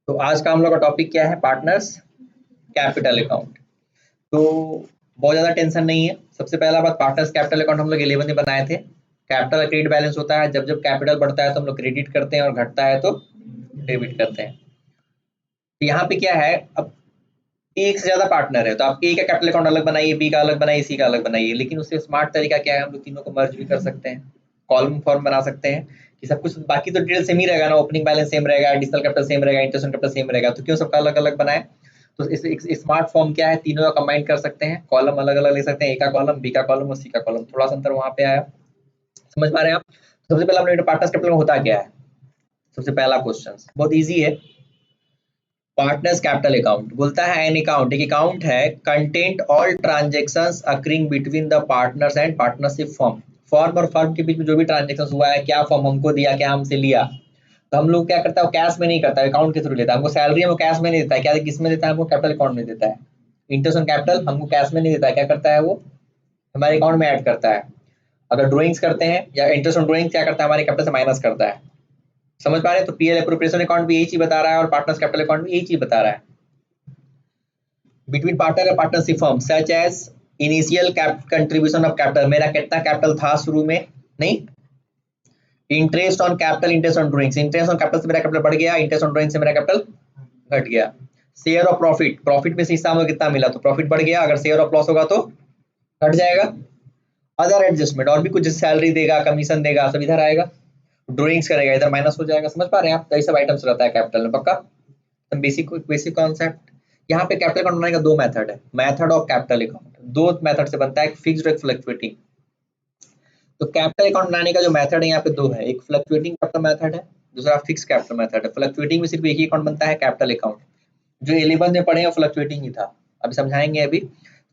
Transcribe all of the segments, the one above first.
तो आज का हम लोग का टॉपिक क्या है? Partners capital account. तो बहुत ज़्यादा टेंशन नहीं है। सबसे पहला बात, पार्टनर्स कैपिटल अकाउंट हम लोग 11 में बनाए थे। कैपिटल क्रेडिट बैलेंस होता है, जब जब कैपिटल बढ़ता है तो हम लोग क्रेडिट करते हैं और घटता है तो डेबिट करते हैं। तो यहाँ पे क्या है, अब एक से ज़्यादा पार्टनर है तो आप ए का कैपिटल अकाउंट अलग बनाइए, बी का अलग बनाइए, सी का अलग बनाइए, लेकिन उससे स्मार्ट तरीका क्या है, हम लोग तीनों को मर्ज भी कर सकते हैं, कॉलम फॉर्म बना सकते हैं कि सब कुछ बाकी तो डिटेल सेम ही रहेगा ना, ओपनिंग बैलेंस सेम रहेगा, एडिशनल कैपिटल सेम रहेगा, इंटरेस्ट कैपिटल सेम रहेगा, तो क्यों सबका अलग अलग बनाए। तो इस स्मार्ट फॉर्म क्या है, तीनों का कंबाइन कर सकते हैं, कॉलम अलग अलग ले सकते हैं, ए का कॉलम, बी का कॉलम और सी का कॉलम, थोड़ा सा अंतर वहाँ पे आया। समझ पा रहे हैं आप? सबसे पहला हमने पार्टनर्स कैपिटल में होता क्या है, सबसे पहला क्वेश्चन बहुत ईजी है। पार्टनर्स कैपिटल अकाउंट बोलता है एन अकाउंट, एक अकाउंट है content all transactions occurring between the partners and partnership firm. Firm और फर्म के बीच में जो भी ट्रांजैक्शंस हुआ है, क्या फर्म हमको दिया, क्या हमसे लिया, तो हम लोग क्या करता है, वो कैश में नहीं करता है, अकाउंट के थ्रू लेता है। हमको सैलरी है वो कैश में नहीं देता है, क्या किस में देता है, हमको कैपिटल अकाउंट में देता है। इंटरेस्ट ऑन कैपिटल हमको कैश में नहीं देता है, क्या करता है वो हमारे अकाउंट में ऐड करता है। अगर ड्रॉइंग्स करते हैं या इंटरेस्ट ऑन ड्रॉइंग क्या करता है, हमारे कैपिटल से माइनस करता है। समझ पा रहे हैं? तो पीएल एप्रोप्रिएशन अकाउंट भी यही चीज बता रहा है और पार्टनर्स कैपिटल अकाउंट भी यही चीज बता रहा है। बिटवीन पार्टनर और partnership firm such as initial contribution of capital, मेरा कितना कैपिटल था शुरू में, नहीं, interest on capital, interest on drawings, interest on capital से मेरा कैपिटल बढ़ गया, इंटरेस्ट ऑन ड्रॉइंग से मेरा कैपिटल घट गया। शेयर ऑफ प्रॉफिट, प्रॉफिट में से हिस्सा में कितना मिला, तो प्रॉफिट बढ़ गया, अगर शेयर ऑफ लॉस होगा तो घट जाएगा। अदर एडजस्टमेंट, और भी कुछ सैलरी देगा, कमीशन देगा, सब इधर आएगा, ड्रॉइंग्स करेगा इधर माइनस हो जाएगा। समझ पा रहे हैं आप? तो ये सब आइटम्स रहता है कैपिटल में, पक्का बेसिक बेसिक कॉन्सेप्ट। यहाँ पे कैपिटल अकाउंट बनाने का दो मेथड है, मेथड ऑफ कैपिटल अकाउंट दो मेथड से बनता है, एक फिक्स्ड एक फ्लक्चुएटिंग। तो कैपिटल अकाउंट बनाने का जो मेथड है यहाँ पे दो है, एक फ्लक्चुएटिंग कैपिटल मेथड है, दूसरा फिक्स कैपिटल मेथड है। फ्लक्चुएटिंग में सिर्फ एक ही अकाउंट बनता है, कैपिटल अकाउंट, जो 11 में पढ़े हैं फ्लक्चुएटिंग ही था, अभी समझाएंगे। अभी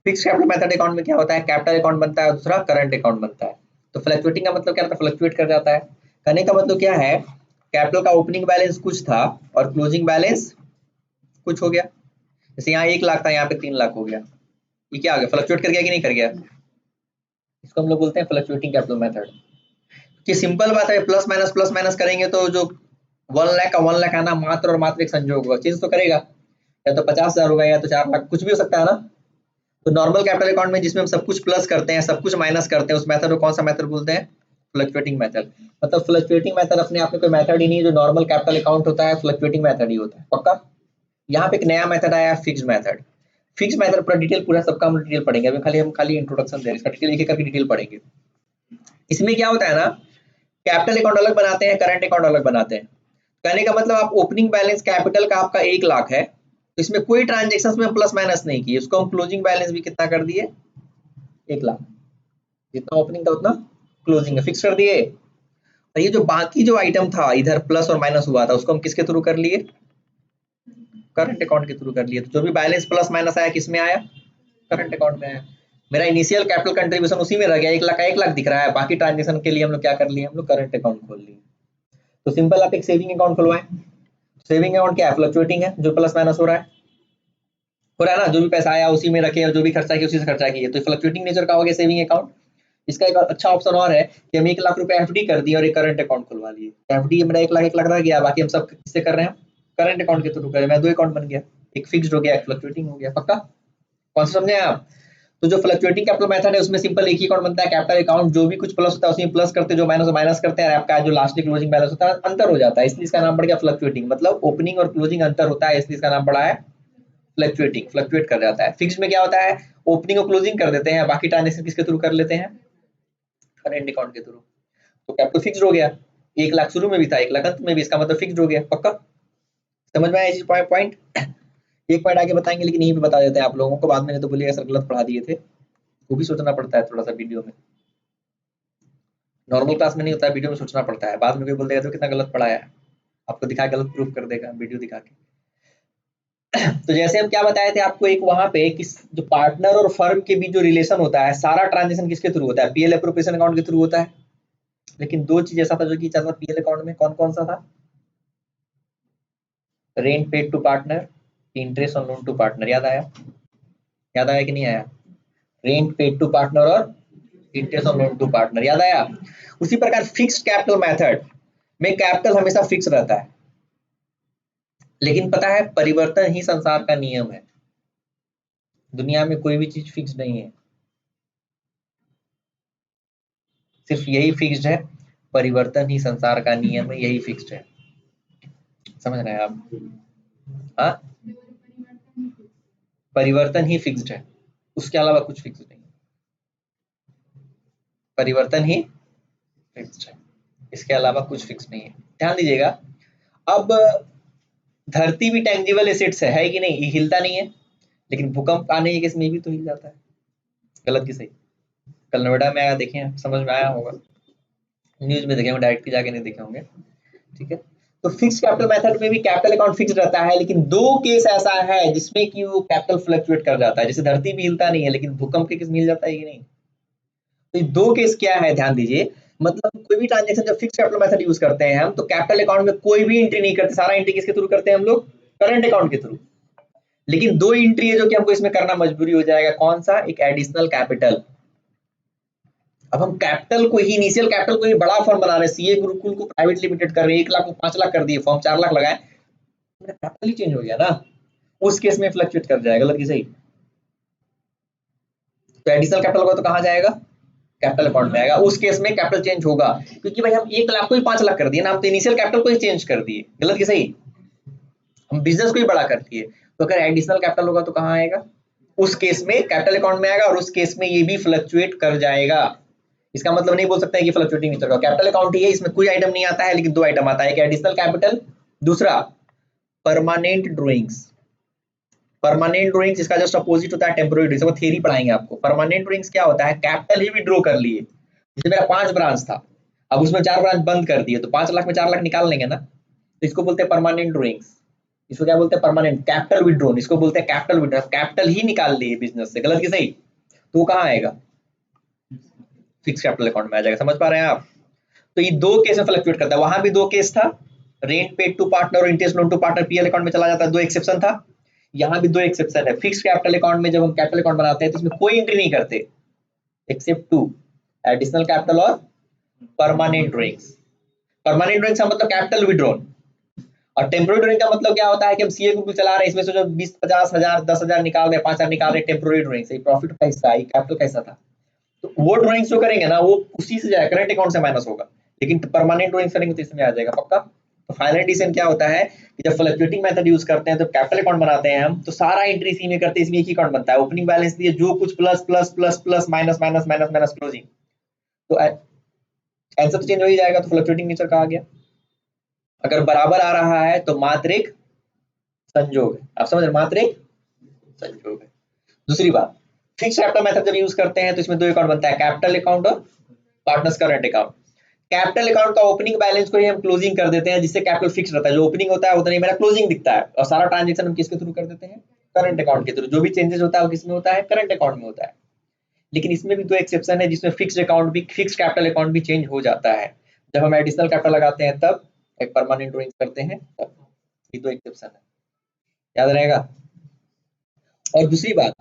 फिक्स कैपिटल मेथड अकाउंट में क्या होता है, कैपिटल अकाउंट बनता है, दूसरा करंट अकाउंट बनता है। तो फ्लक्चुएटिंग का मतलब क्या होता है, फ्लक्चुएट कर जाता है। कहने का मतलब क्या है, कैपिटल का ओपनिंग बैलेंस कुछ था और क्लोजिंग बैलेंस कुछ हो गया। जैसे यहाँ 1 लाख था, यहाँ पे 3 लाख हो गया, ये क्या आ गया, फ्लक्चुएट कर गया कि नहीं कर गया। इसको हम लोग बोलते हैं फ्लक्चुएटिंग कैपिटल मेथड। कि सिंपल बात है, प्लस माइनस करेंगे तो जो 1 लाख का 1 लाख आना मात्र और मात्र एक संजोग होगा, चेंज तो करेगा, या तो 50,000 होगा या तो 4 लाख, कुछ भी हो सकता है ना। तो नॉर्मल कैपिटल अकाउंट में जिसमें हम सब कुछ प्लस करते हैं, सब कुछ माइनस करते हैं, उस मेथड को कौन सा मेथड बोलते हैं, फ्लक्चुएटिंग मेथड। मतलब फ्लक्चुएटिंग मेथड अपने आप में कोई मेथड ही नहीं है, जो नॉर्मल कैपिटल अकाउंट होता है फ्लक्चुएटिंग मेथड ही होता है, पक्का। यहाँ पे एक नया मेथड आया, फिक्स्ड मेथड। फिक्स्ड मेथड पूरा डिटेल, पूरा सबका हम डिटेल पढ़ेंगे, अभी हम खाली इंट्रोडक्शन दे रहे हैं, इसका डिटेल एक एक करके डिटेल पढ़ेंगे। इसमें क्या होता है ना, कैपिटल अकाउंट अलग बनाते हैं, करंट अकाउंट अलग बनाते हैं। कहने का मतलब आप ओपनिंग बैलेंस कैपिटल का आपका 1 लाख है, तो इसमें कोई ट्रांजेक्शन में प्लस माइनस नहीं किए, उसको हम क्लोजिंग बैलेंस भी कितना कर दिए, 1 लाख, जितना ओपनिंग था उतना क्लोजिंग है, फिक्स कर दिए। और ये जो बाकी जो आइटम था इधर प्लस और माइनस हुआ था, उसको हम किसके थ्रू कर लिए, करंट अकाउंट के थ्रू कर लिए। तो जो भी बैलेंस प्लस माइनस आया किसमें आया, करंट अकाउंट में आया। मेरा इनिशियल कैपिटल कंट्रीब्यूशन उसी में रह गया, 1 लाख का 1 लाख दिख रहा है, बाकी ट्रांजेक्शन के लिए हम लोग क्या कर लिए, हम लोग करंट अकाउंट खोल लिए। तो सिंपल आप एक सेविंग अकाउंट खुलवाएं। सेविंग अकाउंट क्या है, फ्लक्चुएटिंग है, जो प्लस माइनस हो रहा है ना, जो भी पैसा आया उसी में रखे और जो भी खर्चा किया उसी से खर्चा किया, तो फ्लक्चुएटिंग नेचर का हो गया सेविंग अकाउंट। इसका एक अच्छा ऑप्शन और है कि हम 1 लाख रुपए एफडी कर दिए और एक करंट अकाउंट खुलवा लिए। एफडी मेरा 1 लाख रह गया, बाकी हम सब किससे कर रहे हैं, करंट अकाउंट के थ्रू कर रहे हैं, मेरा 2 अकाउंट बन गया, एक फिक्स्ड हो गया, एक फ्लक्चुएटिंग हो गया, पक्का। कौन सा समझे आप? तो जो फ्लक्चुएटिंग कैपिटल मेथड है उसमें सिंपल एक ही अकाउंट बनता है, कैपिटल अकाउंट, जो भी कुछ प्लस होता है उसमें प्लस करते, जो माइनस माइनस करते हैं, आपका जो लास्ट क्लोजिंग बैलेंस होता है अंतर हो जाता है, इसलिए इसका नाम पड़ गया फ्लक्चुएटिंग। मतलब ओपनिंग और क्लोजिंग अंतर होता है, इसलिए इसका नाम पड़ा है फ्लक्चुएटिंग, फ्लक्चुएट कर जाता है। फिक्स में क्या होता है, ओपनिंग और क्लोजिंग कर देते हैं, बाकी ट्रांजेक्शन किसके थ्रू कर लेते हैं, करंट अकाउंट के थ्रू। तो कैपिटल फिक्स्ड हो गया, 1 लाख शुरू में भी था, 1 लाख अंत में भी, इसका मतलब फिक्स्ड हो गया, पक्का। समझ में आया पॉइंट? एक पॉइंट आगे बताएंगे, लेकिन यहीं पे बता देते हैं आप लोगों को, बाद में तो बोलिएगा सर गलत पढ़ा दिए थे, वो भी सोचना पड़ता है थोड़ा सा वीडियो में, नॉर्मल क्लास में नहीं होता है, वीडियो में सोचना पड़ता है, बाद में कोई बोल देगा तो कितना गलत पढ़ाया है, आपको दिखा गलत प्रूफ कर देगा वीडियो दिखा के। तो जैसे हम क्या बताए थे आपको, एक वहां पे कि जो पार्टनर और फर्म के बीच जो रिलेशन होता है, सारा ट्रांजेक्शन किसके थ्रू होता है, पीएल एप्रोप्रिएशन अकाउंट के थ्रू होता है। लेकिन दो चीज ऐसा था जो कि चाहता था पीएल अकाउंट में, कौन कौन सा था, rent paid to partner, interest on loan to partner, याद आया कि नहीं आया, रेंट पेड टू पार्टनर और interest on loan to partner, याद आया। उसी प्रकार फिक्स्ड कैपिटल मेथड में कैपिटल हमेशा फिक्स रहता है, लेकिन पता है परिवर्तन ही संसार का नियम है, दुनिया में कोई भी चीज फिक्स नहीं है, सिर्फ यही फिक्स्ड है, परिवर्तन ही संसार का नियम है, यही फिक्स्ड है। समझ रहे हैं आप? हाँ, परिवर्तन ही फिक्स्ड है, उसके अलावा कुछ फिक्स नहीं, परिवर्तन ही फिक्स्ड है, इसके अलावा कुछ फिक्स नहीं है। ध्यान दीजिएगा, अब धरती भी टेंजिबल एसेट्स है कि नहीं, ये हिलता नहीं है, लेकिन भूकंप आने के केस में भी तो हिल जाता है। गलत की सही? कल नोएडा में आया, देखे, समझ में आया होगा, न्यूज में देखे होंगे, डायरेक्ट जाके नहीं देखे होंगे, ठीक है। तो फिक्स कैपिटल मेथड में भी कैपिटल अकाउंट फिक्स रहता है, लेकिन दो केस ऐसा है जिसमें कि वो कैपिटल फ्लक्चुएट कर जाता है, जैसे धरती भी हिलता नहीं है लेकिन भूकंप के केस में हिल जाता है कि नहीं। तो ये दो केस क्या है, ध्यान दीजिए, मतलब कोई भी ट्रांजेक्शन जब फिक्स कैपिटल मेथड यूज करते हैं हम, तो कैपिटल अकाउंट में कोई भी एंट्री नहीं करते, सारा एंट्री किसके थ्रू करते हैं हम लोग, करंट अकाउंट के थ्रू। लेकिन दो एंट्री है जो कि हमको इसमें करना मजबूरी हो जाएगा, कौन सा, एक एडिशनल कैपिटल। अब हम कैपिटल को ही, इनिशियल कैपिटल को ही बड़ा फॉर्म बना रहे हैं, सीए गुरुकुल को प्राइवेट लिमिटेड कर रहे हैं, 1 लाख को 5 लाख कर दिए, फॉर्म 4 लाख लगाए, मेरा कैपिटल ही चेंज हो गया ना, उस केस में फ्लक्चुएट कर जाएगा। गलत की सही? तो एडिशनल कैपिटल होगा तो कहाँ जाएगा, कैपिटल अकाउंट में आएगा, उस केस में कैपिटल चेंज होगा, क्योंकि भाई हम 1 लाख को ही 5 लाख कर दिए ना, हम तो इनिशियल कैपिटल को ही चेंज कर दिए। गलत की सही? हम बिजनेस को ही बड़ा कर दिए, तो अगर एडिशनल कैपिटल होगा तो कहाँ आएगा, उस केस में कैपिटल अकाउंट में आएगा, और उस केस में ये भी फ्लक्चुएट कर जाएगा। इसका मतलब नहीं बोल सकते हैं कि फ्लक्चुएटिंग नेचर का, कैपिटल अकाउंट ही है, इसमें कोई आइटम नहीं आता है, लेकिन दो आइटम आता है, एक एडिशनल कैपिटल, दूसरा परमानेंट ड्रॉइंग्स। परमानेंट ड्रॉइंग्स इसका जस्ट अपोजिट होता है टेम्पोररी ड्रॉइंग्स, वो थियरी पढ़ाएंगे आपको। परमानेंट ड्रॉइंग्स क्या होता है, कैपिटल ही विड्रॉ कर लिए, जैसे मेरा 5 ब्रांच था, अब उसमें 4 ब्रांच बंद कर दिए, तो 5 लाख में 4 लाख निकाल लेंगे ना, तो इसको बोलते हैं परमानेंट ड्रॉइंग्स। इसको क्या बोलते हैं, परमानेंट कैपिटल विड्रॉन, इसको बोलते हैं कैपिटल विड्रॉ, कैपिटल ही निकाल लिए बिजनेस से। गलत की सही? तो वो कहाँ आएगा, फिक्स कैपिटल अकाउंट में आ जाएगा। समझ पा रहे हैं आप? तो ये दो केस में फ्लक्चुएट करता है, वहां भी दो केस था, रेंट पेड टू पार्टनर और interest loan to partner PL account में चला जाता है, दो एक्सेप्शन था, यहाँ भी दो एक्सेप्शन है। फिक्स कैपिटल अकाउंट में जब हम कैपिटल अकाउंट बनाते हैं तो इसमें कोई एंट्री नहीं करते एक्सेप्ट टू एडिशनल कैपिटल और परमानेंट ड्रॉइंग्स। परमानेंट ड्रॉइंग्स का मतलब कैपिटल विड्रॉन, और टेम्पोररी ड्रॉइंग का मतलब क्या होता है कि हम सीए ग्रुप चला रहे हैं, इसमें से जो 20-50 हजार 10,000 निकाल रहे हैं, 5,000 निकाल रहे हैं, टेम्पोररी ड्रॉइंग से प्रॉफिट का हिस्सा है, कैपिटल का हिस्सा था, तो वो ड्रॉइंग्स जो करेंगे ना वो उसी से जाएगा, करंट अकाउंट से माइनस होगा। लेकिन परमानेंट ड्रॉइंग्स करेंगे तो इसमें आ जाएगा पक्का। तो फाइनल डिसीजन क्या होता है कि जब फ्लक्चुएटिंग मेथड यूज करते हैं तो कैपिटल अकाउंट बनाते हैं हम, तो सारा एंट्री इसी में करते हैं, इसमें एक ही अकाउंट बनता है, ओपनिंग बैलेंस दिए, जो कुछ plus plus plus plus minus minus minus minus closing, तो आंसर तो चेंज हो ही जाएगा, तो फ्लक्चुएटिंग नेचर कहा गया। अगर बराबर आ रहा है तो मात्र एक संयोग है, आप समझ रहे, मात्र एक संयोग है। दूसरी बात, फिक्स कैपिटल मेथड जब यूज करते हैं तो इसमें दो अकाउंट बनता है, कैपिटल अकाउंट और partners current account. Capital account का ओपनिंग बैलेंस को ही हम क्लोजिंग कर देते हैं, जिससे कैपिटल फिक्स रहता है, जो ओपनिंग होता है उतना ही मेरा क्लोजिंग दिखता है, और सारा ट्रांजेक्शन हम किसके थ्रू कर देते हैं, करंट अकाउंट के थ्रू। जो भी चेंजेस होता है वो किसमें होता है, करंट अकाउंट में होता है। लेकिन इसमें भी दो एक्सेप्शन है, जिसमें फिक्स्ड अकाउंट भी, फिक्स कैपिटल अकाउंट भी चेंज हो जाता है, जब हम एडिशनल कैपिटल लगाते हैं तब, एक परमानेंट ड्रॉइंग करते हैं तब। ये दो एक्सेप्शन है, याद रहेगा। और दूसरी बात,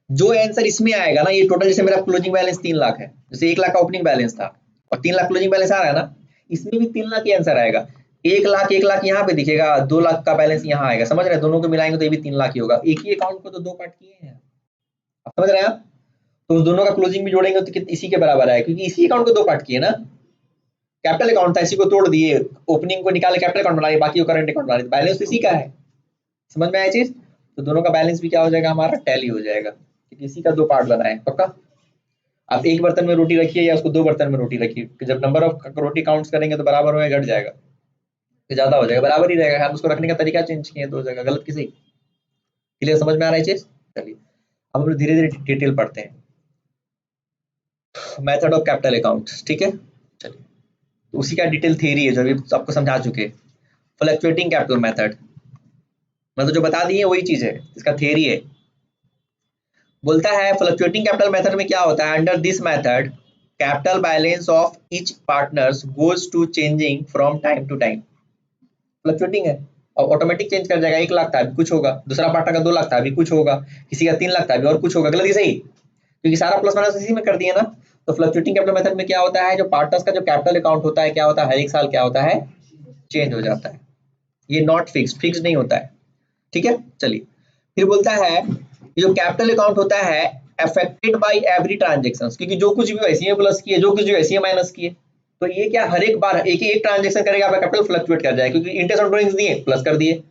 जो आंसर इसमें आएगा ना, ये टोटल, जैसे मेरा क्लोजिंग बैलेंस 3 लाख है, जैसे 1 लाख का ओपनिंग बैलेंस था और 3 लाख क्लोजिंग बैलेंस आ रहा है ना, इसमें भी 3 लाख ही आंसर आएगा। 1 लाख यहाँ पे दिखेगा, 2 लाख का बैलेंस यहाँ आएगा, समझ रहे हैं, दोनों को मिलाएंगे तो ये भी 3 लाख ही होगा। एक ही अकाउंट को तो दो पार्ट किए हैं, आप समझ रहे हैं आप? तो उस दोनों का क्लोजिंग भी जोड़ेंगे तो इसी के बराबर आएगा, क्योंकि इसी अकाउंट को दो पार्ट किए ना, कैपिटल अकाउंट था, इसी को तोड़ दिए, ओपनिंग को निकाले, कैपिटल अकाउंट बना दिए, बाकी वो करंट अकाउंट बना दिए, बैलेंस तो इसी का है। समझ में आया चीज? तो दोनों का बैलेंस भी क्या हो जाएगा, हमारा टैली हो जाएगा, क्योंकि इसी का दो पार्ट बना है पक्का। आप एक बर्तन में रोटी रखिए या उसको 2 बर्तन में रोटी रखिए, जब नंबर ऑफ रोटी काउंट्स करेंगे तो बराबर होगा, घट जाएगा, ज्यादा हो जाएगा, बराबर ही रहेगा, हम उसको रखने का तरीका चेंज किए तो हो जाएगा। गलत की सही? क्लियर, समझ में आ रहा है चीज? चलिए अब हम लोग धीरे धीरे डिटेल पढ़ते हैं, मेथड ऑफ कैपिटल अकाउंट, ठीक है। चलिए, तो उसी का डिटेल थ्योरी है जो अभी आपको समझा चुके। फ्लक्चुएटिंग कैपिटल मेथड, मतलब जो बता दिए वही चीज है, इसका थ्योरी है। बोलता है फ्लक्चुएटिंग कैपिटल मेथड में क्या होता है, under this method capital balance of each partners goes to changing from time to time. Fluctuating है और ऑटोमेटिक चेंज कर जाएगा, 1 लाख था अभी कुछ होगा, दूसरा पार्टनर का 2 लाख था अभी कुछ होगा, किसी का 3 लाख था अभी और कुछ होगा। गलत की सही? क्योंकि सारा प्लस माइनस इसी में कर दिए ना। तो फ्लक्चुएटिंग कैपिटल मेथड में क्या होता है, जो पार्टनर्स का जो कैपिटल अकाउंट होता है क्या होता है, हर एक साल क्या होता है, चेंज हो जाता है। ये नॉट फिक्स्ड, फिक्स्ड नहीं होता है, ठीक है। चलिए फिर बोलता है जो कैपिटल अकाउंट होता है अफेक्टेड बाय एवरी ट्रांजेक्शन, क्योंकि जो कुछ भी वैसे प्लस किए, जो कुछ भी वैसे माइनस किए, तो ये क्या हर एक बार एक एक ट्रांजेक्शन करेगा आपका कैपिटल फ्लक्चुएट कर जाएगा, क्योंकि इंटरेस्ट ऑन ड्राइंग्स दिए प्लस कर दिए,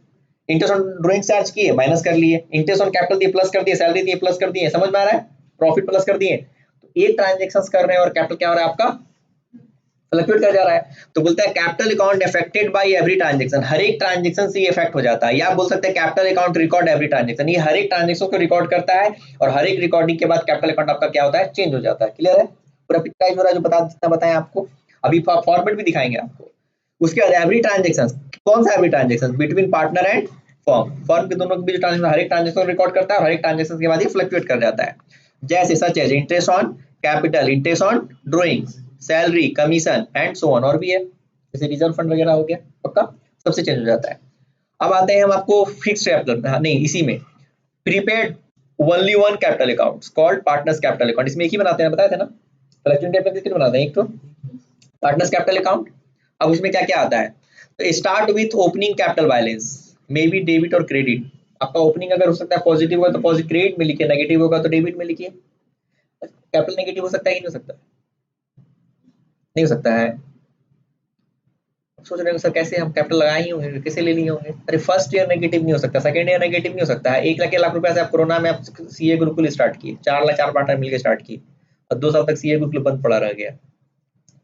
इंटरेस्ट ऑन ड्राइंग्स चार्ज किए माइनस कर लिए, इंटरेस्ट ऑन कैपिटल दिए प्लस कर दिए, सैलरी दिए प्लस कर दिए, समझ में आ रहा है, प्रॉफिट प्लस कर दिए, तो एक ट्रांजेक्शन कर रहे हैं और कैपिटल क्या हो रहा है आपका फ्लक्चुएट कर जा रहा है। तो बोलता है capital account affected by every transaction, हर एक ट्रांजेक्शन से ये इफेक्ट हो जाता है, या आप बोल सकते हैं capital account record every transaction, ये हर एक ट्रांजेक्शन को रिकॉर्ड करता है और हर एक रिकॉर्डिंग के बाद कैपिटल अकाउंट आपका क्या होता है चेंज हो जाता है। क्लियर है, पूरा पिक्चराइज हो रहा है, जो बता जितना बताएं आपको, अभी फॉर्मेट भी दिखाएंगे आपको। उसके बाद एवरी ट्रांजेक्शन, कौन सा every transaction between partner and firm, firm के दोनों के बीच ट्रांजेक्शन, हर एक ट्रांजेक्शन रिकॉर्ड करता है और हर एक ट्रांजेक्शन के बाद ये फ्लक्चुएट कर जाता है। जैसे such as interest on capital, interest on drawings, salary, commission and so on, और भी है जैसे रिजर्व फंड वगैरह हो गया, पक्का सबसे चेंज हो जाता है। अब आते हैं हम आपको फिक्स्ड कैपिटल, नहीं इसी में prepaid only one capital accounts called partners capital account, इसमें एक ही बनाते हैं, बताया था ना, कलेक्शन कैपिटल कितने बनाते हैं, एक तो पार्टनर्स कैपिटल अकाउंट। अब उसमें क्या क्या आता है, तो start with opening capital balance, may be debit और क्रेडिट, आपका ओपनिंग अगर हो सकता है पॉजिटिव होगा तो पॉजिटिव क्रेडिट में लिखिए, नेगेटिव होगा तो डेबिट में लिखिए। कैपिटल नेगेटिव हो सकता है कि नहीं हो सकता, नहीं हो सकता है, सोच रहे हो सर कैसे हम कैपिटल लगाए ही होंगे, कैसे ले लिए होंगे, अरे फर्स्ट ईयर नेगेटिव नहीं हो सकता, सेकंड ईयर नेगेटिव नहीं हो सकता है, 1 लाख रुपए से आप कोरोना में आप सीए गुरुकुल स्टार्ट किए, 4 लाख 4 पार्टनर मिलकर स्टार्ट किए और 2 साल तक सीए गुरुकुल बंद पड़ा रह गया,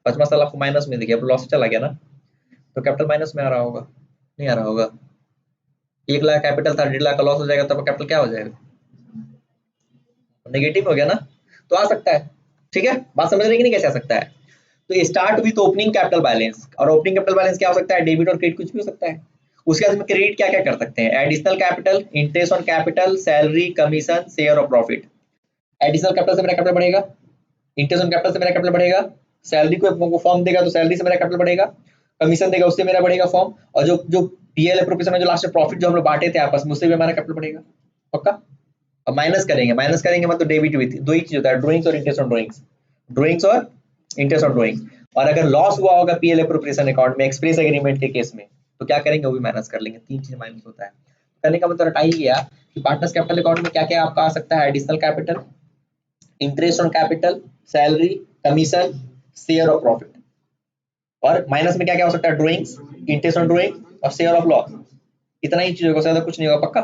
5वां साल आपको माइनस में दिखा, लॉस चला गया ना, तो कैपिटल माइनस में आ रहा होगा, नहीं आ रहा होगा, 1 लाख कैपिटल था, 1.5 लाख का लॉस हो जाएगा, तब कैपिटल क्या हो जाएगा, नेगेटिव हो गया ना, तो आ सकता है, ठीक है, बात समझ रहे कि नहीं कैसे आ सकता है। तो start with opening capital balance, और ओपनिंग कैपिटल बैलेंस क्या हो सकता है, डेबिट और क्रेडिट कुछ भी हो सकता है। उसके बाद में क्रेडिट क्या क्या कर सकते हैं, additional capital, interest on capital, salary, commission, share of profit. Additional capital से मेरा कैपिटल बढ़ेगा, इंटरेस्ट ऑन कैपिटल से मेरा कैपिटल बढ़ेगा, सैलरी को फॉर्म देगा तो सैलरी से मेरा कैपिटल बढ़ेगा, कमीशन देगा उससे मेरा बढ़ेगा फॉर्म, और जो जो पीएल एप्रोप्रिएशन में जो लास्ट में प्रॉफिट जो हम लोग बांटे थे आपस में उससे भी हमारा कैपिटल बढ़ेगा, पक्का। अब माइनस करेंगे, माइनस करेंगे मतलब डेबिट विथ, दो ही चीज होता है, ड्राइंग्स और इंटरेस्ट ऑन ड्राइंग्स, ड्राइंग्स और इंटरेस्ट ऑन ड्राइंग्स। और अगर लॉस हुआ होगा पीएल एप्रोप्रिएशन अकाउंट में एक्सप्रेस एग्रीमेंट के केस में, तो क्या करेंगे, वो भी माइनस कर लेंगे, तीन चीज माइनस होता है। करने का मतलब रटा ही गया कि पार्टनर्स कैपिटल अकाउंट में क्या क्या आपका आ सकता है, additional capital, interest on capital, salary, commission, share of profit, और माइनस में क्या क्या हो सकता है, ड्राइंग्स, इंटरेस्ट ऑन ड्राइंग और शेयर ऑफ लॉस, इतना ही चीज होगा, ज्यादा कुछ नहीं होगा, पक्का।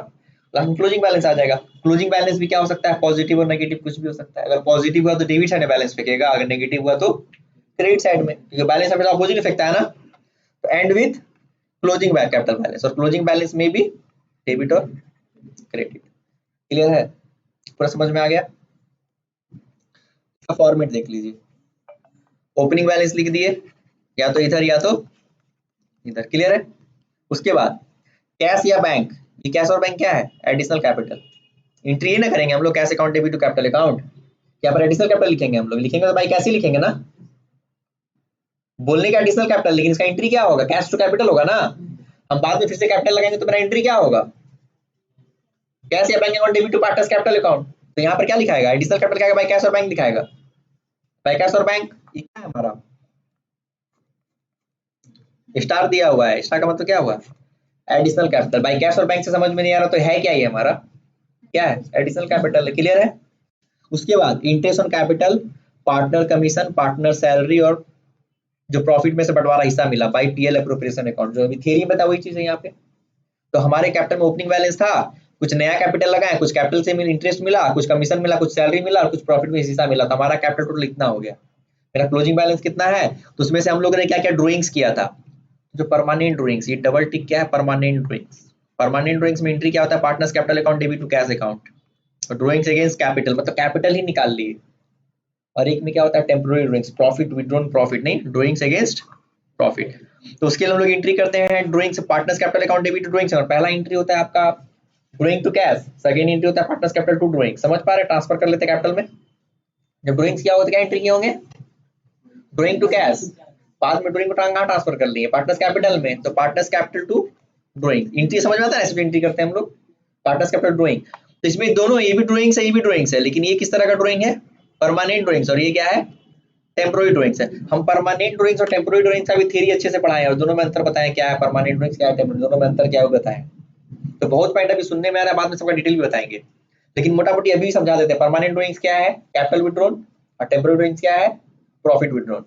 लास्ट में क्लोजिंग बैलेंस आ जाएगा, क्लोजिंग बैलेंस भी क्या हो सकता है, पॉजिटिव और नेगेटिव कुछ भी हो सकता है, अगर पॉजिटिव हुआ तो डेबिट साइड में बैलेंस फेंकेगा, अगर नेगेटिव हुआ तो क्रेडिट साइड में, क्योंकि बैलेंस हमेशा अपोजिट फेंकता है ना। तो and with closing capital balance, और क्लोजिंग बैलेंस में भी डेबिट और क्रेडिट। क्लियर है, पूरा समझ में आ गया, फॉर्मेट देख लीजिए, ओपनिंग बैलेंस लिख दिए या तो इधर या तो इधर, क्लियर है। उसके बाद कैश या बैंक, ये कैश और बैंक क्या है, एडिशनल कैपिटल, एंट्री ही ना करेंगे हम लोग, cash account debit to capital account, क्या पर एडिशनल कैपिटल लिखेंगे हम लोग, लिखेंगे तो भाई कैसे लिखेंगे ना, बोलने का एडिशनल कैपिटल, लेकिन इसका एंट्री क्या होगा, कैश टू कैपिटल होगा ना, हम बाद में फिर से कैपिटल लगाएंगे तो मेरा एंट्री क्या होगा, कैश या bank account debit to partners capital account, तो यहाँ पर क्या लिखाएगा, एडिशनल कैपिटल क्या, बाई कैश और बैंक दिखाएगा, बाई कैश और बैंक, ये क्या है हमारा, स्टार दिया हुआ है, स्टार का मतलब क्या हुआ, एडिशनल कैपिटल, बाई कैश और बैंक से समझ में नहीं आ रहा तो है क्या, ये हमारा क्या है, एडिशनल कैपिटल है, क्लियर है। उसके बाद interest on capital, partner commission, partner salary, और जो प्रॉफिट में से बंटवारा हिस्सा मिला बाई पीएल एप्रोप्रिएशन अकाउंट, जो अभी थ्योरी में था वही चीज है यहाँ पे। तो हमारे कैपिटल में ओपनिंग बैलेंस था, कुछ नया कैपिटल लगाए, कुछ कैपिटल से इंटरेस्ट मिला, कुछ कमीशन मिला, कुछ सैलरी मिला और कुछ प्रॉफिट में हिस्सा मिला, तो हमारा कैपिटल टोटल इतना हो गया। मेरा क्लोजिंग बैलेंस कितना है, तो उसमें से हम लोगों ने क्या क्या ड्राइंग्स किया था, जो परमानेंट ड्राइंग्स, ये डबल टिक क्या है, परमानेंट ड्राइंग्स, परमानेंट ड्राइंग्स में एंट्री क्या होता है, partners capital account debit to cash account, और ड्राइंग्स अगेंस्ट कैपिटल मतलब कैपिटल ही निकाल लिए, और एक में क्या होता है, temporary drawings, profit withdrawn profit नहीं, ड्राइंग्स अगेंस्ट प्रॉफिट। तो उसके लिए हम लोग एंट्री करते हैं drawings, partners capital account debit to drawings, और पहला एंट्री होता है आपका drawing to cash, second entry होता है पार्टनर्स कैपिटल टू ड्राइंग, समझ पा रहे, ट्रांसफर कर लेते हैं कैपिटल में। जब ड्राइंग्स क्या होते क्या एंट्री किए होंगे, ड्राइंग टू कैश, बाद में ड्राइंग को कहाँ ट्रांसफर कर लिए, पार्टनर्स कैपिटल में, तो partners capital to drawing, entry समझ में आता है, ऐसे एंट्री करते हैं हम लोग, पार्टनर्स कैपिटल ड्राइंग। तो इसमें दोनों ये भी ड्राइंग्स है, ये भी ड्राइंग्स है, लेकिन ये किस तरह का ड्राइंग है, परमानेंट ड्राइंग्स, और ये क्या है, टेम्पोररी ड्राइंग्स है। हम परमानेंट ड्राइंग्स और टेम्पोररी ड्राइंग्स का भी थ्योरी अच्छे से पढ़ाए हैं और दोनों में अंतर बताएं क्या है, परमानेंट ड्राइंग्स क्या है, टेम्पोररी, दोनों में अंतर क्या है बताएं। तो बहुत पॉइंट अभी सुनने में आ रहा है, बाद में सबका डिटेल भी बताएंगे, लेकिन मोटा मोटी अभी समझा देते हैं। परमानेंट ड्राइंग्स क्या है, कैपिटल विड्रॉन, और टेम्पोररी ड्राइंग्स क्या है, प्रॉफिट विड्रॉन।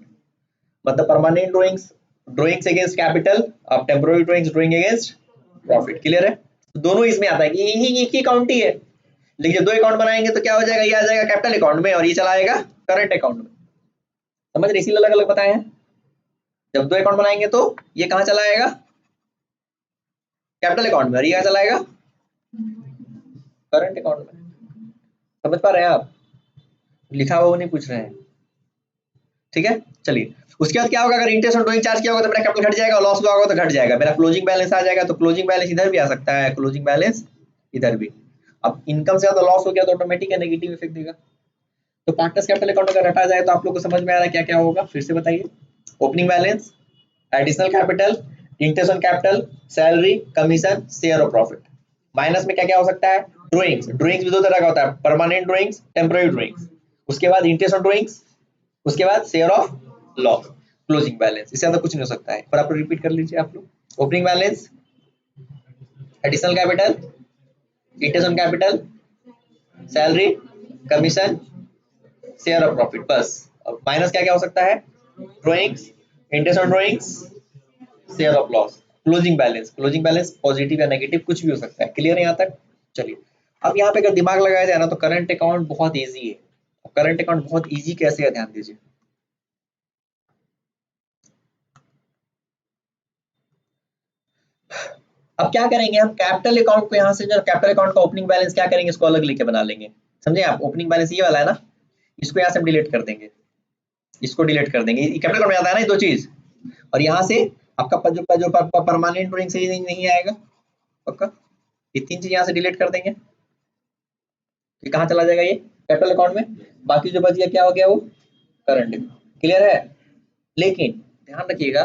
मतलब permanent drawings drawings against capital, और temporary drawings drawing against profit. Clear है? तो दोनों इसमें आता है कि एक ही अकाउंट ही है, लेकिन जब दो अकाउंट बनाएंगे तो क्या हो जाएगा, ये आ जाएगा कैपिटल अकाउंट में और ये चला आएगा करंट अकाउंट में। समझ रहे? इसीलिए अलग अलग बताए हैं। जब दो अकाउंट बनाएंगे तो ये कहाँ चला आएगा, कैपिटल अकाउंट में, और ये कहाँ चला आएगा, करंट अकाउंट में। समझ पा रहे हैं आप? लिखा हुआ वो नहीं पूछ रहे हैं, ठीक है। चलिए, उसके बाद क्या होगा, अगर इंटरेस्ट ऑन ड्राइंग चार्ज किया होगा तो मेरा कैपिटल घट जाएगा, लॉस हुआ होगा तो घट जाएगा, मेरा क्लोजिंग बैलेंस आ जाएगा। तो क्लोजिंग बैलेंस इधर भी आ सकता है, क्लोजिंग बैलेंस इधर भी। अब इनकम से ज्यादा लॉस हो गया तो ऑटोमेटिक नेगेटिव इफेक्ट देगा। तो पार्टनर्स कैपिटल अकाउंट अगर रटा जाए तो आप लोग को समझ में आ रहा है क्या क्या होगा, फिर से बताइए। Opening balance, additional capital, interest on capital, salary, commission, share of profit. Minus में क्या क्या हो सकता है, ड्राइंग्स, ड्राइंग्स भी दो तरह का होता है, परमानेंट ड्राइंग्स, टेम्पररी ड्राइंग्स। उसके बाद इंटरेस्ट ऑन ड्राइंग्स, उसके बाद share of loss, closing balance. इससे ज्यादा कुछ नहीं हो सकता है। पर आप रिपीट कर लीजिए आप लोग। Opening balance, additional capital, interest on capital, salary, commission, share of profit, बस। अब माइनस क्या क्या हो सकता है, drawings, interest on drawings, share of loss, closing balance. Closing balance positive या नेगेटिव कुछ भी हो सकता है। क्लियर है यहाँ तक? चलिए, अब यहाँ पे अगर दिमाग लगाया जाए ना तो करंट अकाउंट बहुत इजी है। करंट अकाउंट बहुत इजी कैसे है, ध्यान दीजिए। अब क्या करेंगे हम, कैपिटल अकाउंट को यहाँ से जो कैपिटल अकाउंट का ओपनिंग बैलेंस क्या करेंगे, इसको अलग लेके बना लेंगे। समझे आप? ओपनिंग बैलेंस ये वाला है ना, इसको यहाँ से हम डिलीट कर देंगे, इसको डिलीट कर देंगे, कैपिटल अकाउंट में आता है ना ये दो चीज। और यहाँ से आपका जो परमानेंट ड्राइंग से नहीं आएगा पक्का, ये तीन चीज यहाँ से डिलीट कर देंगे। ये कहाँ चला जाएगा, ये कैपिटल अकाउंट में। बाकी जो बच गया क्या हो गया, वो करंट अकाउंट। क्लियर है? लेकिन ध्यान रखिएगा,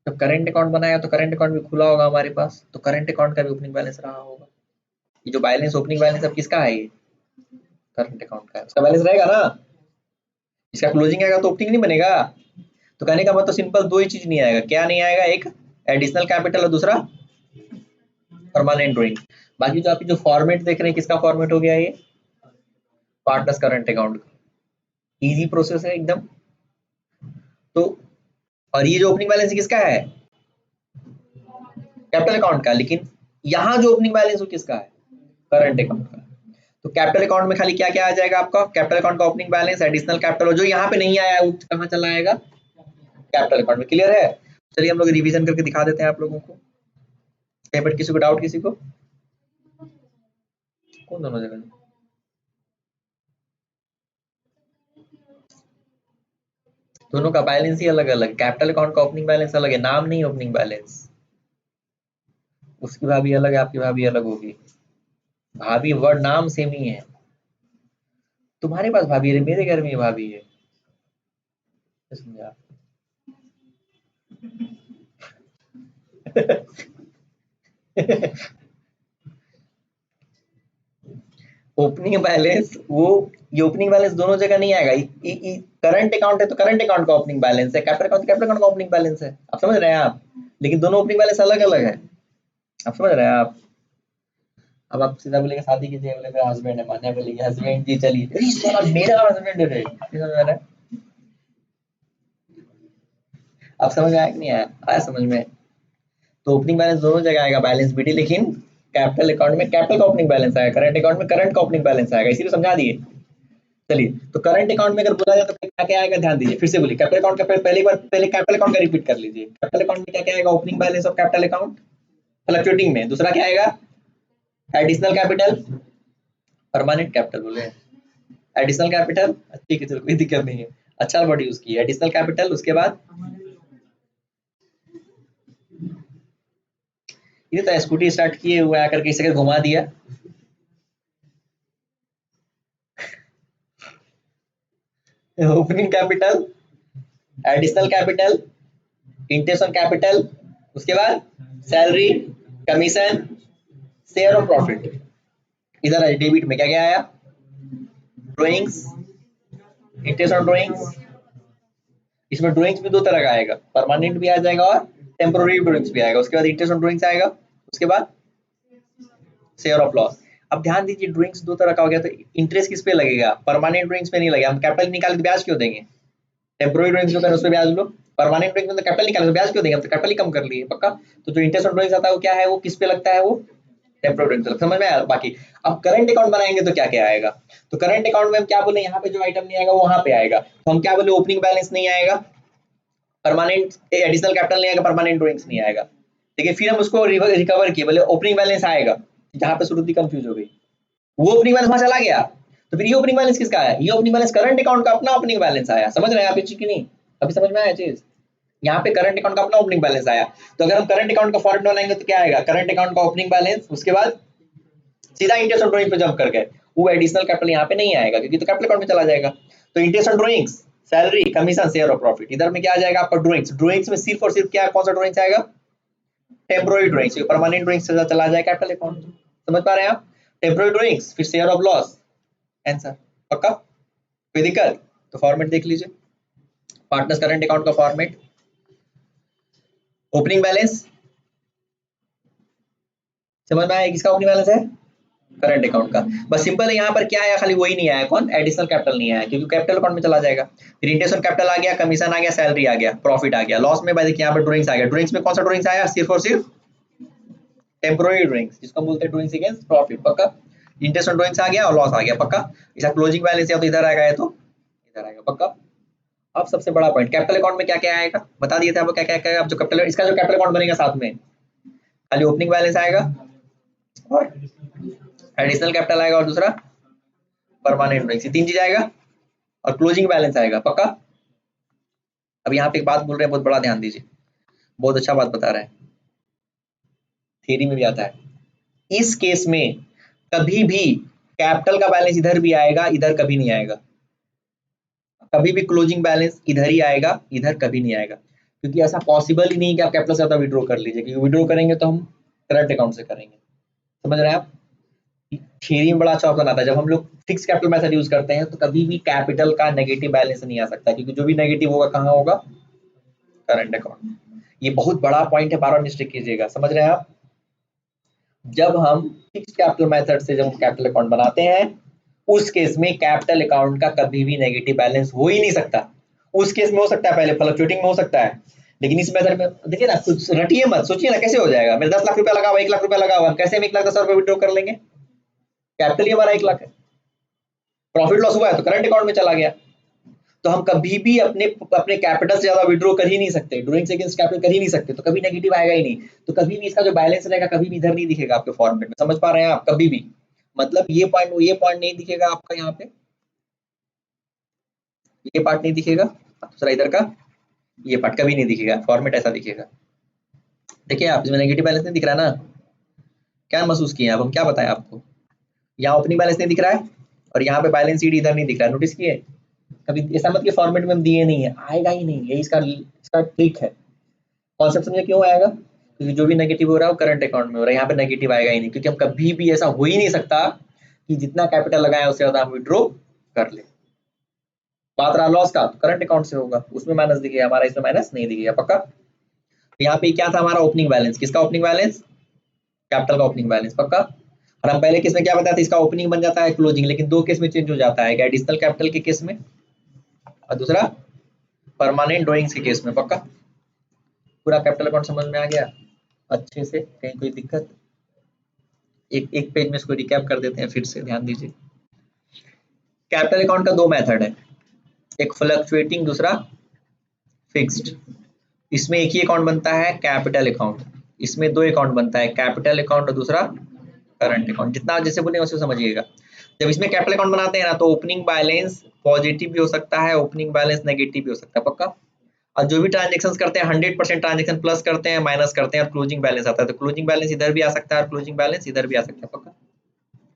जब करंट अकाउंट बनाया तो करंट अकाउंट भी खुला होगा हमारे पास, तो करंट अकाउंट का भी ओपनिंग बैलेंस रहा होगा। ये जो बैलेंस, ओपनिंग बैलेंस अब किसका है, ये करंट अकाउंट का है, उसका बैलेंस रहेगा ना। इसका क्लोजिंग आएगा तो ओपनिंग नहीं बनेगा। तो कहने का मतलब सिंपल दो ही चीज नहीं आएगा। क्या नहीं आएगा, एक एडिशनल कैपिटल और दूसरा परमानेंट ड्राइंग। बाकी जो आप जो फॉर्मेट देख रहे हैं, किसका फॉर्मेट हो गया, ये partners current account. Easy process है एकदम। तो और ये जो ओपनिंग बैलेंस किसका है, कैपिटल अकाउंट का, लेकिन यहाँ जो ओपनिंग बैलेंस वो किसका है, करंट अकाउंट का। तो कैपिटल अकाउंट में खाली क्या क्या आ जाएगा आपका, कैपिटल अकाउंट का ओपनिंग बैलेंस, एडिशनल कैपिटल, और जो यहाँ पे नहीं आया वो कहाँ चला आएगा, कैपिटल अकाउंट में। क्लियर है? चलिए हम लोग रिवीजन करके दिखा देते हैं आप लोगों को। कहीं पर किसी को डाउट, किसी को कौन दोनों जगह, दोनों का बैलेंस ही अलग अलग। कैपिटल अकाउंट का ओपनिंग बैलेंस अलग है, नाम नहीं ओपनिंग बैलेंस। उसकी भाभी अलग है, आपकी भाभी अलग होगी। भाभी वर्ड नाम सेम ही है। तुम्हारे पास भाभी है, मेरे घर में भाभी है, समझा? ओपनिंग बैलेंस वो, ये ओपनिंग बैलेंस दोनों जगह नहीं आएगा। करंट अकाउंट है तो करंट अकाउंट का ओपनिंग बैलेंस है, कैपिटल अकाउंट कैपिटल अकाउंट का ओपनिंग बैलेंस है। आप समझ रहे हैं आप? लेकिन दोनों ओपनिंग बैलेंस अलग अलग है। आप समझ रहे हैं आप? अब आप सीधा बोलेंगे शादी कीजिए, बोले मेरा हस्बैंड है, मान्या बोलेंगे हस्बैंड जी चलिए, अरे साला मेरा हस्बैंड है, समझ में आ रहा है? आप समझ में आया कि नहीं आया? आया समझ में? तो ओपनिंग बैलेंस दोनों जगह आएगा, बैलेंस बीटी, लेकिन कैपिटल अकाउंट में कैपिटल का ओपनिंग बैलेंस आएगा, करंट अकाउंट में करंट का ओपनिंग बैलेंस आएगा। इसीलिए समझा दिए। चलिए, तो करंट अकाउंट में अगर बोला जाए तो क्या क्या आएगा, ध्यान दीजिए। फिर से बोलिए, कैपिटल अकाउंट का पहले बार पहले कैपिटल अकाउंट का रिपीट कर लीजिए। कैपिटल अकाउंट में क्या क्या आएगा, opening balance of capital account fluctuating में। दूसरा क्या आएगा, एडिशनल कैपिटल, परमानेंट कैपिटल बोले, एडिशनल कैपिटल, ठीक है चलो कोई दिक्कत नहीं है, अच्छा वर्ड यूज किया, एडिशनल कैपिटल। उसके बाद ये तो स्कूटी स्टार्ट किए हुए आकर के इस जगह घुमा दिया। Opening capital, additional capital, interest on capital, उसके बाद salary, commission, share of profit. इधर है डेबिट में क्या क्या आया, ड्राइंग्स, इंटरेस्ट ऑन ड्राइंग्स, इसमें ड्राइंग्स भी दो तरह का आएगा, परमानेंट भी आ जाएगा और टेम्पोररी ड्राइंग्स भी आएगा। उसके बाद इंटरेस्ट ऑन ड्राइंग्स आएगा, उसके बाद शेयर ऑफ लॉस। अब ध्यान दीजिए ड्राइंग्स दो तरह का हो गया, तो इंटरेस्ट किस पे लगेगा, परमानेंट ड्राइंग्स पे नहीं लगेगा। हम कैपिटल निकाल के ब्याज क्यों देंगे, टेम्पोररी ड्राइंग्स जो करें उस पे ब्याज लो, परमानेंट ड्राइंग्स में तो कैपिटल निकाल ब्याज क्यों देंगे, हम तो कैपिटल ही कम कर लिए पक्का। तो जो इंटरेस्ट ऑन ड्राइंग्स आता है वो क्या है, वो किस पे लगता है, वो टेम्पोररी ड्राइंग्स, समझ में आया। बाकी अब करंट अकाउंट बनाएंगे तो क्या क्या आएगा, तो करंट अकाउंट में हम क्या बोले, यहाँ पे जो आइटम नहीं आएगा वो वहां पे आएगा, तो हम क्या बोले, ओपनिंग बैलेंस नहीं आएगा, परमानेंट एडिशनल कैपिटल नहीं आएगा, परमानेंट ड्राइंग्स नहीं आएगा। ठीक है, फिर हम उसको रिकवर किए, बोले ओपनिंग बैलेंस आएगा, जहां पे श्रुति कंफ्यूज हो गई, वो ओपनिंग बैलेंस वहां चला गया, तो फिर ये ओपनिंग बैलेंस किसका है, ये ओपनिंग बैलेंस करंट अकाउंट का अपना ओपनिंग बैलेंस आया। समझ रहे हैं आप ये चीज की नहीं, अभी समझ में आया चीज, यहाँ पे करंट अकाउंट का अपना ओपनिंग बैलेंस आया। तो अगर हम करंट अकाउंट का फॉर्मेट बनाएंगे तो क्या आएगा, करंट अकाउंट का ओपनिंग बैलेंस, उसके बाद सीधा इंटरेस्ट ऑन ड्राइंग पे जंप कर गए, वो एडिशनल कैपिटल यहाँ पे नहीं आएगा क्योंकि तो कैपिटल अकाउंट में चला जाएगा। तो interest on drawings, salary, commission, share of profit, इधर में क्या आ जाएगा आपका ड्राइंग्स, ड्राइंग्स में सिर्फ और सिर्फ क्या, कौन सा ड्राइंग्स आएगा, टेम्पोररी ड्राइंग्स, परमानेंट ड्राइंग्स से चला जाएगा कैपिटल अकाउंट। समझ पा रहे हैं आप, टेम्पोररी ड्राइंग्स फिर शेयर ऑफ लॉस, आंसर पक्का, कोई दिक्कत। तो फॉर्मेट देख लीजिए, पार्टनर्स करंट अकाउंट का फॉर्मेट, ओपनिंग बैलेंस, समझ में आया किसका ओपनिंग बैलेंस है, करंट अकाउंट का। बस सिंपल है, यहाँ पर क्या आया, खाली वही नहीं आया, कौन, एडिशनल कैपिटल नहीं आया क्योंकि कैपिटल अकाउंट में चला जाएगा। फिर इंटरेस्ट ऑन कैपिटल आ गया, कमीशन आ गया, सैलरी आ गया, प्रॉफिट आ गया, लॉस में भाई देखिए यहाँ पर ड्राइंग्स आ गया, ड्राइंग्स में कौन सा ड्राइंग्स आया, सिर्फ और सिर्फ टेम्पोररी ड्राइंग्स, जिसको हम बोलते हैं ड्राइंग्स अगेंस्ट प्रॉफिट पक्का। इंटरेस्ट ऑन ड्राइंग्स आ गया और लॉस आ गया पक्का। इसका क्लोजिंग बैलेंस या तो इधर आएगा या तो इधर आएगा पक्का। अब सबसे बड़ा पॉइंट, कैपिटल अकाउंट में क्या क्या आएगा, बता दिए थे आपको क्या क्या आएगा। अब जो कैपिटल, इसका जो कैपिटल अकाउंट बनेगा साथ में खाली ओपनिंग बैलेंस आएगा और एडिशनल कैपिटल आएगा और दूसरा परमानेंट ड्राइंग्स, ये तीन चीज आएगा और क्लोजिंग बैलेंस आएगा पक्का। अब यहाँ पे एक बात बोल रहे हैं, बहुत बड़ा ध्यान दीजिए, बहुत अच्छा बात बता रहे हैं, थियरी में भी आता है। इस केस में कभी भी कैपिटल का बैलेंस इधर भी आएगा, इधर कभी नहीं आएगा, कभी भी क्लोजिंग बैलेंस इधर ही आएगा, इधर कभी नहीं आएगा, क्योंकि ऐसा पॉसिबल ही नहीं कि आप कैपिटल से ज्यादा विड्रॉ कर लीजिए, क्योंकि विड्रॉ करेंगे तो हम करंट अकाउंट से करेंगे। समझ रहे हैं आप, थियरी में बड़ा अच्छा ऑप्शन आता है, जब हम लोग फिक्स कैपिटल मेथड यूज करते हैं तो कभी भी कैपिटल का नेगेटिव बैलेंस नहीं आ सकता, क्योंकि जो भी नेगेटिव होगा कहाँ होगा, करंट अकाउंट। ये बहुत बड़ा पॉइंट है, बार बार मिस्टेक कीजिएगा। समझ रहे हैं आप, जब हम फिक्स कैपिटल मेथड से जब हम कैपिटल अकाउंट बनाते हैं, उस केस में कैपिटल अकाउंट का कभी भी नेगेटिव बैलेंस हो ही नहीं सकता। उस केस में हो सकता है, पहले फ्लक्चुएटिंग में हो सकता है, लेकिन इस मेथड में देखिए ना, कुछ रटिए मत, सोचिए ना कैसे हो जाएगा। मेरे 10 लाख रुपया लगा हुआ, 1 लाख रुपया लगा हुआ, कैसे हम 1,10,000 रुपया विड्रॉ कर लेंगे, कैपिटल ही हमारा 1 लाख है, प्रॉफिट लॉस हुआ है तो करंट अकाउंट में चला गया। तो हम कभी भी अपने अपने कैपिटल से ज्यादा विड्रॉ कर ही नहीं सकते, ड्राइंग्स अगेंस्ट कैपिटल कर ही नहीं सकते, तो कभी नेगेटिव आएगा ही नहीं। तो कभी भी इसका जो बैलेंस रहेगा कभी भी इधर नहीं दिखेगा आपके फॉर्मेट में। समझ पा रहे हैं आप, कभी भी, मतलब ये पॉइंट नहीं दिखेगा आपका यहाँ पे, ये पार्ट नहीं दिखेगा, दूसरा इधर का ये पार्ट कभी नहीं दिखेगा, फॉर्मेट ऐसा दिखेगा। देखिए आप, इसमें नेगेटिव बैलेंस नहीं दिख रहा ना, क्या महसूस किए अब हम, क्या बताएं आपको, यहाँ ओपनिंग बैलेंस नहीं दिख रहा है और यहाँ पे बैलेंस शीट इधर नहीं दिख रहा है, नोटिस किए, कभी ऐसा मत कि फॉर्मेट में हम दिए नहीं है, आएगा ही नहीं, यही इसका ट्रिक है। कॉन्सेप्ट समझे क्यों आएगा, क्योंकि जो भी नेगेटिव हो रहा है वो करंट अकाउंट में हो रहा है, यहाँ पे नेगेटिव आएगा ही नहीं, क्योंकि हम कभी भी ऐसा हो ही नहीं सकता कि जितना कैपिटल लगाया उससे ज्यादा हम विड्रॉ कर ले। बात रहा लॉस का, तो करंट अकाउंट से होगा, उसमें माइनस दिखेगा हमारा, इसमें माइनस नहीं दिखेगा पक्का। तो यहाँ पे क्या था हमारा ओपनिंग बैलेंस, किसका ओपनिंग बैलेंस, कैपिटल का ओपनिंग बैलेंस पक्का। और हम पहले केस में क्या बताया था, इसका ओपनिंग बन जाता है क्लोजिंग, लेकिन दो केस में चेंज हो जाता है, एडिशनल कैपिटल के केस में और दूसरा परमानेंट ड्राइंग्स के केस में पक्का। पूरा कैपिटल अकाउंट समझ में आ गया अच्छे से, कहीं कोई दिक्कत, एक एक पेज में इसको रिकैप कर देते हैं फिर से, ध्यान दीजिए। कैपिटल अकाउंट का दो मेथड है, एक फ्लक्चुएटिंग, दूसरा फिक्स्ड। इसमें एक ही अकाउंट बनता है कैपिटल अकाउंट, इसमें दो अकाउंट बनता है, कैपिटल अकाउंट और दूसरा करंट अकाउंट। जितना जैसे बोले वैसे समझिएगा। जब इसमें कैपिटल अकाउंट बनाते हैं ना, तो ओपनिंग बैलेंस पॉजिटिव भी हो सकता है, ओपनिंग बैलेंस नेगेटिव भी हो सकता है पक्का। और जो भी ट्रांजेक्शंस करते हैं 100% ट्रांजेक्शन प्लस करते हैं, माइनस करते हैं और क्लोजिंग बैलेंस आता है, तो क्लोजिंग बैलेंस इधर भी आ सकता है और क्लोजिंग बैलेंस इधर भी आ सकता है पक्का।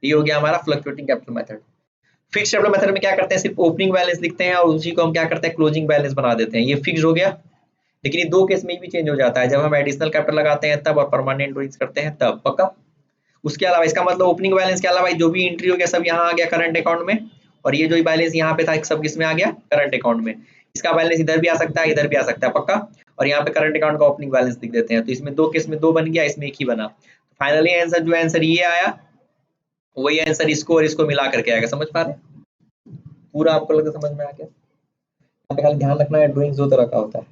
ये हो गया हमारा fluctuating capital method. Fix capital method में क्या करते हैं, सिर्फ ओपनिंग बैलेंस लिखते हैं और उसी को हम क्या करते हैं, क्लोजिंग बैलेंस बना देते हैं, ये फिक्स हो गया। लेकिन ये दो केस में भी चेंज हो जाता है, जब हम एडिशनल कैपिटल लगाते हैं तब और परमानेंट ड्राइंग्स करते हैं तब पक्का। उसके अलावा इसका मतलब ओपनिंग बैलेंस के अलावा जो भी एंट्री हो गया सब यहाँ आ गया करंट अकाउंट में, और ये जो बैलेंस यहाँ पे था सब किस में आ गया, करंट अकाउंट में। इसका बैलेंस इधर भी आ सकता है, इधर भी आ सकता है पक्का। और यहाँ पे करंट अकाउंट का ओपनिंग बैलेंस लिख देते हैं। तो इसमें दो केस में दो बन गया, इसमें एक ही बना। फाइनली आंसर जो आंसर ये आया, वही आंसर इसको और इसको मिला करके आएगा। समझ पा रहे हैं? पूरा आपको लगता समझ में आ गया? यहाँ पे खाली ध्यान रखना है, ड्राइंग दो तरह का होता है,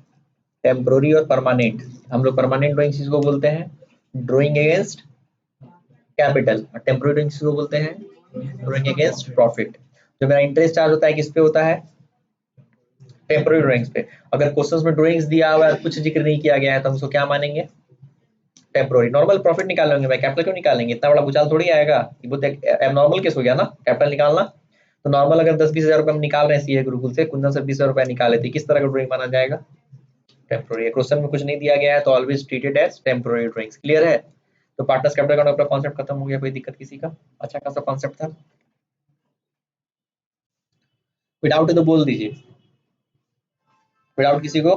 टेम्पोररी और परमानेंट। हम लोग परमानेंट ड्राइंग किसको बोलते हैं? Drawing against capital. और टेम्पोररी ड्राइंग किसको बोलते हैं? Drawing against profit. जो मेरा इंटरेस्ट चार्ज होता है किस पे होता है? टेम्पोररी ड्राइंग्स पे। अगर क्वेश्चंस में ड्राइंग्स दिया हुआ है, कुछ जिक्र नहीं किया गया है, तो हम उसको क्या मानेंगे? टेम्पोररी। नॉर्मल प्रॉफिट निकालेंगे भाई, कैपिटल क्यों निकालेंगे? इतना बड़ा भूचाल थोड़ी आएगा। ये बहुत एबनॉर्मल केस हो गया ना कैपिटल निकालना। तो नॉर्मल अगर 10-20 हजार रुपए हम निकाल रहे हैं सीए गुरुकुल से, कुंदन से 20 हजार रुपए निकाले थे, किस तरह का ड्राइंग माना जाएगा? टेम्पोररी। क्वेश्चन में कुछ नहीं दिया गया है तो always treated as temporary drawings. Clear है? तो पार्टनर्स कैपिटल अकाउंट अपना कॉन्सेप्ट खत्म हो गया। कोई दिक्कत किसी का? अच्छा खासा कॉन्सेप्ट था। कोई डाउट है तो बोल दीजिए, कोई डाउट किसी को?